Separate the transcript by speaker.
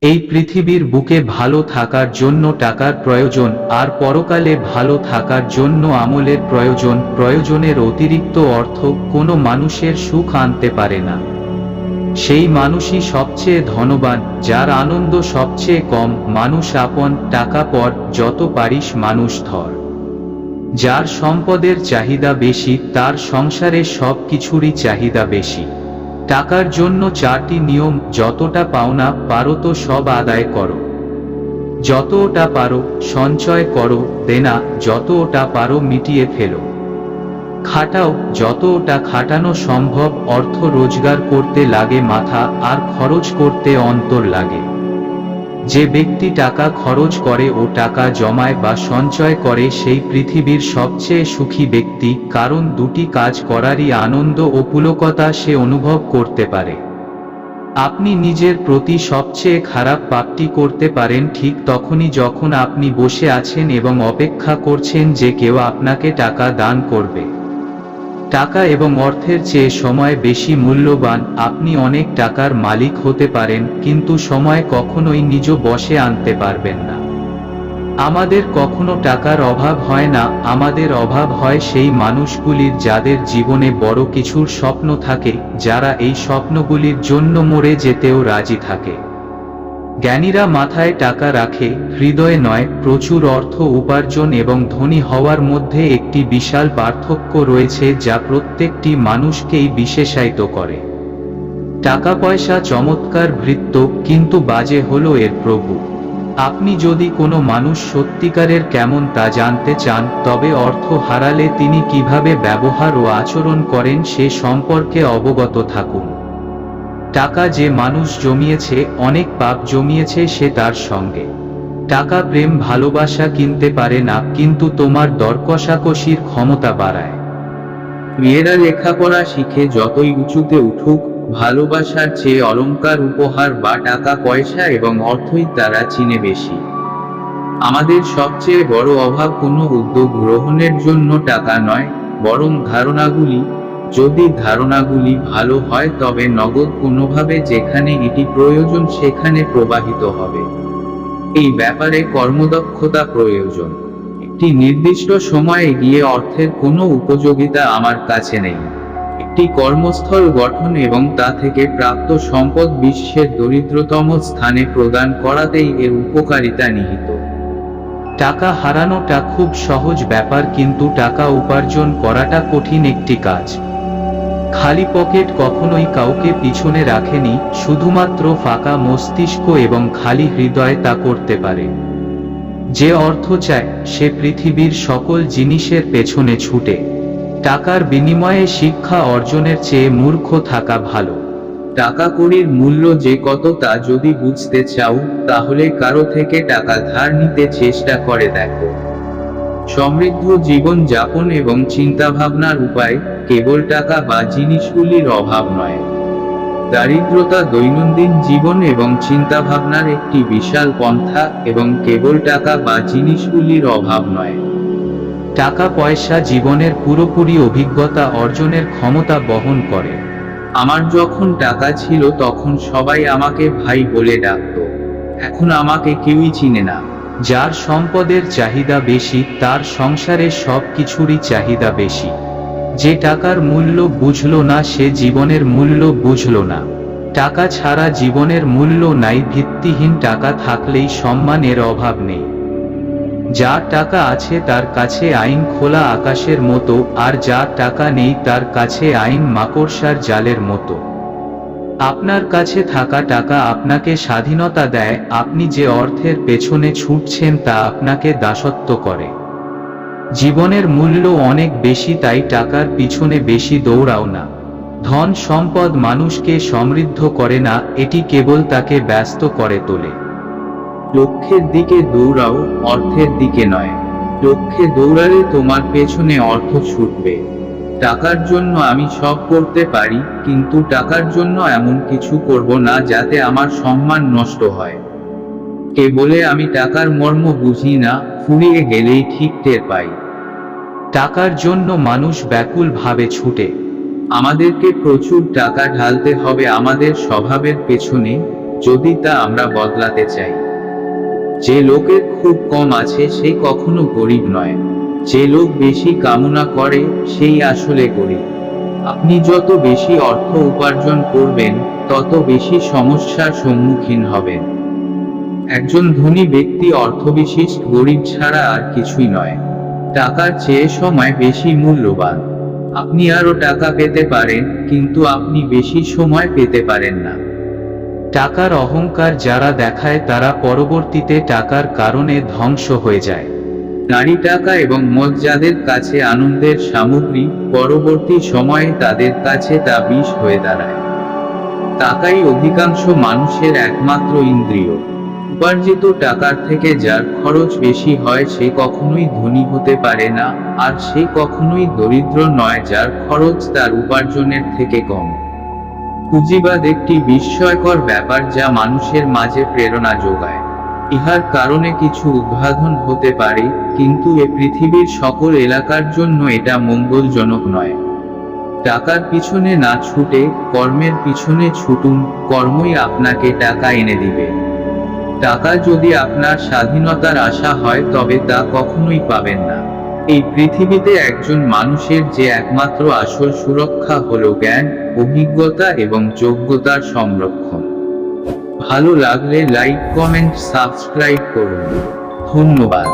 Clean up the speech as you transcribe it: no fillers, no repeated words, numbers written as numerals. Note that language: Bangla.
Speaker 1: এই পৃথিবীর বুকে ভালো থাকার জন্য টাকার প্রয়োজন, আর পরকালে ভালো থাকার জন্য আমলের প্রয়োজন। প্রয়োজনের অতিরিক্ত অর্থ কোনো মানুষের সুখ আনতে পারে না। সেই মানুষই সবচেয়ে ধনবান, যার আনন্দ সবচেয়ে কম। মানুষ আপন, টাকা পর, যত পারিস মানুষ ধর। যার সম্পদের চাহিদা বেশি, তার সংসারে সব কিছুরই চাহিদা বেশি। টাকার জন্য 4টি নিয়ম: যতটা পাওনা পারো তো সব আদায় করো, যতটা পারো সঞ্চয় করো, দেনা যতটা পারো মিটিয়ে ফেলো, খাটাও যতটা খাটানো সম্ভব। অর্থ রোজগার করতে লাগে মাথা, আর খরচ করতে অন্তর লাগে। যে ব্যক্তি টাকা খরচ করে ও টাকা জমায় বা সঞ্চয় করে, সেই পৃথিবীর সবচেয়ে সুখী ব্যক্তি, কারণ দুটি কাজ করারই আনন্দ ও পুলকতা সে অনুভব করতে পারে। আপনি নিজের প্রতি সবচেয়ে খারাপ পাপটি করতে পারেন ঠিক তখনই যখন আপনি বসে আছেন এবং অপেক্ষা করছেন যে কেউ আপনাকে টাকা দান করবে। টাকা এবং অর্থের চেয়ে সময় বেশি মূল্যবান। আপনি অনেক টাকার মালিক হতে পারেন, কিন্তু সময় কখনোই নিজ বশে আনতে পারবেন না। আমাদের কখনো টাকার অভাব হয় না, আমাদের অভাব হয় সেই মানুষগুলির যাদের জীবনে বড় কিছুর স্বপ্ন থাকে, যারা এই স্বপ্নগুলির জন্য মরে যেতেও রাজি থাকে। জ্ঞানীরা মাথায় টাকা রাখে, হৃদয়ে নয়। প্রচুর অর্থ উপার্জন এবং ধনী হওয়ার মধ্যে একটি বিশাল পার্থক্য রয়েছে, যা প্রত্যেকটি মানুষকেই বিশেষায়িত করে। টাকা পয়সা চমৎকার ভৃত্য, কিন্তু বাজে হলো এর প্রভু। আপনি যদি কোনো মানুষ সত্যিকারের কেমন তা জানতে চান, তবে অর্থ হারালে তিনি কিভাবে ব্যবহার ও আচরণ করেন সে সম্পর্কে অবগত থাকুন। টাকা যে মানুষ জমিয়েছে, অনেক পাপ জমিয়েছে সে তার সঙ্গে। টাকা প্রেম ভালোবাসা কিনতে পারে না, কিন্তু তোমার দর কষাকষির ক্ষমতা বাড়ায়।
Speaker 2: মেয়েরা লেখাপড়া শিখে যতই উঁচুতে উঠুক, ভালোবাসার চেয়ে অলংকার, উপহার বা টাকা পয়সা এবং অর্থই তারা চিনে বেশি। আমাদের সবচেয়ে বড় অভাব কোনো উদ্যোগ গ্রহণের জন্য টাকা নয়, বরং ধারণাগুলি। যদি ধারণাগুলি ভালো হয় তবে নগদ কোনোভাবে যেখানে এটি প্রয়োজন সেখানে প্রবাহিত হবে। এই ব্যাপারে কর্মদক্ষতা প্রয়োজন। একটি নির্দিষ্ট সময়ে গিয়ে অর্থের কোনো উপযোগিতা আমার কাছে নেই। একটি কর্মস্থল গঠন এবং তা থেকে প্রাপ্ত সম্পদ বিশ্বের দরিদ্রতম স্থানে প্রদান করাতেই এর উপকারিতা নিহিত।
Speaker 1: টাকা হারানোটা খুব সহজ ব্যাপার, কিন্তু টাকা উপার্জন করাটা কঠিন একটি কাজ। খালি পকেট কখনোই কাউকে পিছনে রাখেনি, শুধুমাত্র ফাঁকা মস্তিষ্ক এবং খালি হৃদয় তা করতে পারে। যে অর্থ চায় সে পৃথিবীর সকল জিনিসের পেছনে ছুটে। টাকার বিনিময়ে শিক্ষা অর্জনের চেয়ে মূর্খ থাকা ভালো।
Speaker 2: টাকা কড়ির মূল্য যে কত তা যদি বুঝতে চাও, তাহলে কারো থেকে টাকা ধার নিতে চেষ্টা করে দেখো। সমৃদ্ধ জীবন যাপন এবং চিন্তাভাবনার উপায় কেবল টাকা বা জিনিসগুলির অভাব নয়। দারিদ্রতা দৈনন্দিন জীবন এবং চিন্তাভাবনার একটি বিশাল পন্থা, এবং কেবল টাকা বা জিনিসগুলির অভাব নয়।
Speaker 1: টাকা পয়সা জীবনের পুরোপুরি অভিজ্ঞতা অর্জনের ক্ষমতা বহন করে।
Speaker 2: আমার যখন টাকা ছিল তখন সবাই আমাকে ভাই বলে ডাকত। এখন আমাকে কেউই চিনে না।
Speaker 1: যার সম্পদের চাহিদা বেশি, তার সংসারে সব কিছুরই চাহিদা বেশি। যে টাকার মূল্য বুঝলো না সে জীবনের মূল্য বুঝলো না। টাকা ছাড়া জীবনের মূল্য নাই। ভিত্তিহীন টাকা থাকলেই সম্মানের অভাব নেই। যার টাকা আছে তার কাছে আইন খোলা আকাশের মতো, আর যার টাকা নেই তার কাছে আইন মাকড়সার জালের মতো। আপনার কাছে থাকা টাকা আপনাকে স্বাধীনতা দেয়, আপনি যে অর্থের পেছনে ছুটছেন তা আপনাকে দাসত্ব করে। জীবনের মূল্য অনেক বেশি, তাই টাকার পিছনে বেশি দৌড়াও না। ধন সম্পদ মানুষকে সমৃদ্ধ করে না, এটি কেবল তাকে ব্যস্ত করে তোলে।
Speaker 2: লক্ষ্যের দিকে দৌড়াও, অর্থের দিকে নয়। লক্ষ্যে দৌড়ালে তোমার পেছনে অর্থ ছুটবে। টাকার জন্য আমি সব করতে পারি, কিন্তু টাকার জন্য এমন কিছু করব না যাতে আমার সম্মান নষ্ট হয়। কে বলে আমি টাকার মর্ম বুঝি না, ফুরিয়ে গেলেই ঠিক টের পাই।
Speaker 1: টাকার জন্য মানুষ ব্যাকুল ভাবে ছুটে।
Speaker 2: আমাদেরকে প্রচুর টাকা ঢালতে হবে আমাদের স্বভাবের পেছনে, যদি তা আমরা বদলাতে চাই। যে লোকের খুব কম আছে সে কখনো গরিব নয়, যে লোক বেশি কামনা করে সেই আসলে গরিব। আপনি যত বেশি অর্থ উপার্জন করবেন তত বেশি সমস্যার সম্মুখীন হবেন। একজন ধনী ব্যক্তি অর্থবিশিষ্ট গরিব ছাড়া আর কিছুই নয়। টাকার চেয়ে সময় বেশি মূল্যবান। আপনি আরো টাকা পেতে পারেন, কিন্তু আপনি বেশি সময় পেতে পারেন না।
Speaker 1: টাকার অহংকার যারা দেখায় তারা পরবর্তীতে টাকার কারণে ধ্বংস হয়ে যায়।
Speaker 2: নারী, টাকা এবং মদ যাদের কাছে আনন্দের সামগ্রী, পরবর্তী সময়ে তাদের কাছে তা বিষ হয়ে দাঁড়ায়। টাকাই অধিকাংশ মানুষের একমাত্র ইন্দ্রিয়। উপার্জিত টাকার থেকে যার খরচ বেশি হয় সে কখনোই ধনী হতে পারে না, আর সে কখনোই দরিদ্র নয় যার খরচ তার উপার্জনের থেকে কম। পুঁজিবাদ একটি বিস্ময়কর ব্যাপার যা মানুষের মাঝে প্রেরণা যোগায়। ইহার কারণে কিছু উদ্ভাবন হতে পারে, কিন্তু এ পৃথিবীর সকল এলাকার জন্য এটা মঙ্গলজনক নয়। টাকার পিছনে না ছুটে কর্মের পিছনে ছুটুন, কর্মই আপনাকে টাকা এনে দিবে। টাকা যদি আপনার স্বাধীনতার আশা হয় তবে তা কখনোই পাবেন না। এই পৃথিবীতে একজন মানুষের যে একমাত্র আসল সুরক্ষা হলো জ্ঞান, অভিজ্ঞতা এবং যোগ্যতার সংরক্ষণ। ভালো লাগলে লাইক, কমেন্ট, সাবস্ক্রাইব করুন। ধন্যবাদ।